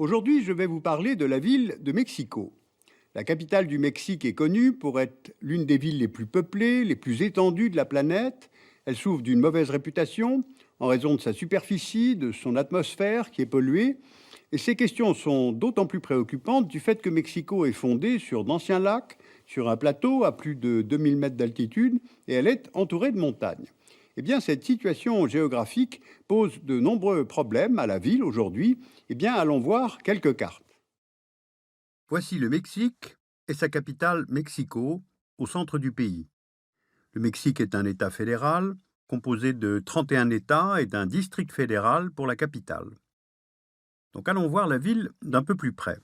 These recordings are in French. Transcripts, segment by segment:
Aujourd'hui, je vais vous parler de la ville de Mexico. La capitale du Mexique est connue pour être l'une des villes les plus peuplées, les plus étendues de la planète. Elle souffre d'une mauvaise réputation en raison de sa superficie, de son atmosphère qui est polluée. Et ces questions sont d'autant plus préoccupantes du fait que Mexico est fondée sur d'anciens lacs, sur un plateau à plus de 2000 mètres d'altitude, et elle est entourée de montagnes. Eh bien, cette situation géographique pose de nombreux problèmes à la ville aujourd'hui. Eh bien, allons voir quelques cartes. Voici le Mexique et sa capitale Mexico, au centre du pays. Le Mexique est un État fédéral composé de 31 États et d'un district fédéral pour la capitale. Donc allons voir la ville d'un peu plus près.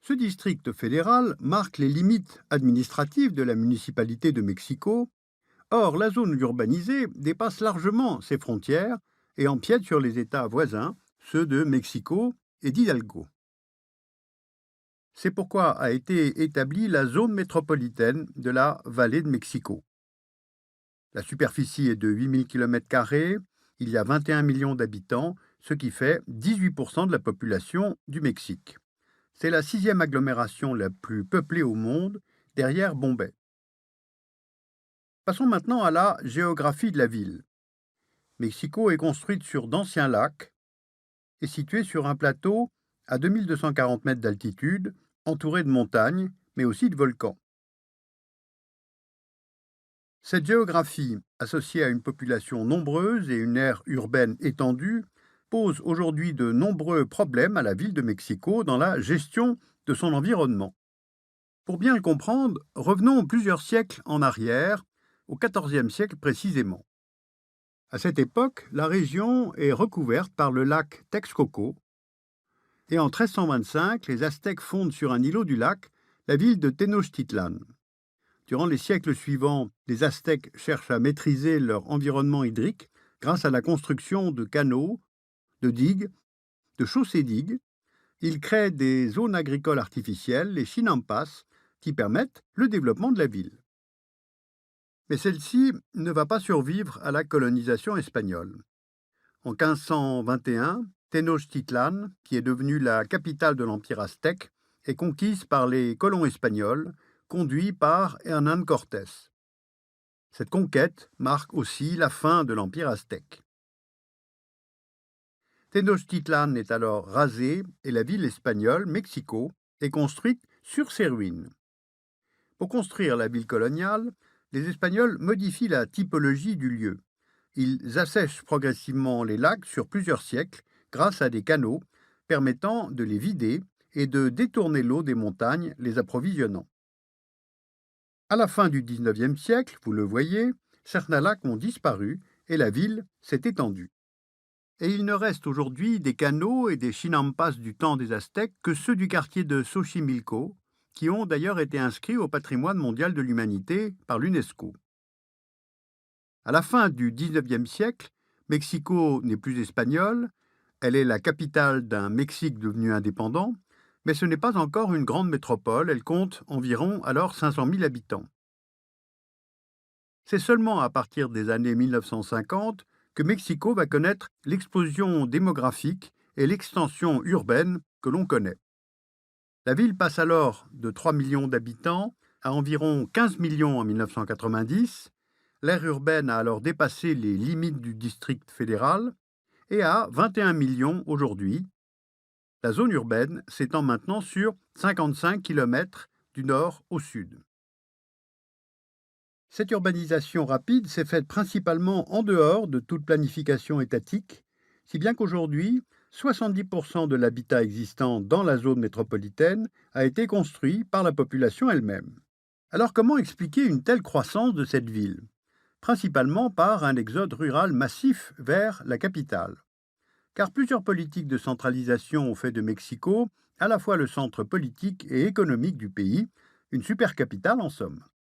Ce district fédéral marque les limites administratives de la municipalité de Mexico. Or, la zone urbanisée dépasse largement ses frontières et empiète sur les États voisins, ceux de Mexico et d'Hidalgo. C'est pourquoi a été établie la zone métropolitaine de la vallée de Mexico. La superficie est de 8000 km², il y a 21 millions d'habitants, ce qui fait 18% de la population du Mexique. C'est la sixième agglomération la plus peuplée au monde, derrière Bombay. Passons maintenant à la géographie de la ville. Mexico est construite sur d'anciens lacs et située sur un plateau à 2240 mètres d'altitude, entouré de montagnes, mais aussi de volcans. Cette géographie, associée à une population nombreuse et une aire urbaine étendue, pose aujourd'hui de nombreux problèmes à la ville de Mexico dans la gestion de son environnement. Pour bien le comprendre, revenons plusieurs siècles en arrière, au XIVe siècle précisément. À cette époque, la région est recouverte par le lac Texcoco, et en 1325, les Aztèques fondent sur un îlot du lac la ville de Tenochtitlan. Durant les siècles suivants, les Aztèques cherchent à maîtriser leur environnement hydrique grâce à la construction de canaux, de digues, de chaussées-digues. Ils créent des zones agricoles artificielles, les chinampas, qui permettent le développement de la ville. Mais celle-ci ne va pas survivre à la colonisation espagnole. En 1521, Tenochtitlan, qui est devenue la capitale de l'Empire aztèque, est conquise par les colons espagnols, conduits par Hernán Cortés. Cette conquête marque aussi la fin de l'Empire aztèque. Tenochtitlan est alors rasée et la ville espagnole, Mexico, est construite sur ses ruines. Pour construire la ville coloniale, les Espagnols modifient la typologie du lieu. Ils assèchent progressivement les lacs sur plusieurs siècles grâce à des canaux permettant de les vider et de détourner l'eau des montagnes, les approvisionnant. À la fin du XIXe siècle, vous le voyez, certains lacs ont disparu et la ville s'est étendue. Et il ne reste aujourd'hui des canaux et des chinampas du temps des Aztèques que ceux du quartier de Xochimilco, qui ont d'ailleurs été inscrits au patrimoine mondial de l'humanité par l'UNESCO. À la fin du XIXe siècle, Mexico n'est plus espagnole, elle est la capitale d'un Mexique devenu indépendant, mais ce n'est pas encore une grande métropole, elle compte environ alors 500 000 habitants. C'est seulement à partir des années 1950 que Mexico va connaître l'explosion démographique et l'extension urbaine que l'on connaît. La ville passe alors de 3 millions d'habitants à environ 15 millions en 1990. L'aire urbaine a alors dépassé les limites du district fédéral et à 21 millions aujourd'hui. La zone urbaine s'étend maintenant sur 55 km du nord au sud. Cette urbanisation rapide s'est faite principalement en dehors de toute planification étatique, si bien qu'aujourd'hui, 70% de l'habitat existant dans la zone métropolitaine a été construit par la population elle-même. Alors comment expliquer une telle croissance de cette ville? Principalement par un exode rural massif vers la capitale. Car plusieurs politiques de centralisation ont fait de Mexico à la fois le centre politique et économique du pays, une supercapitale en somme.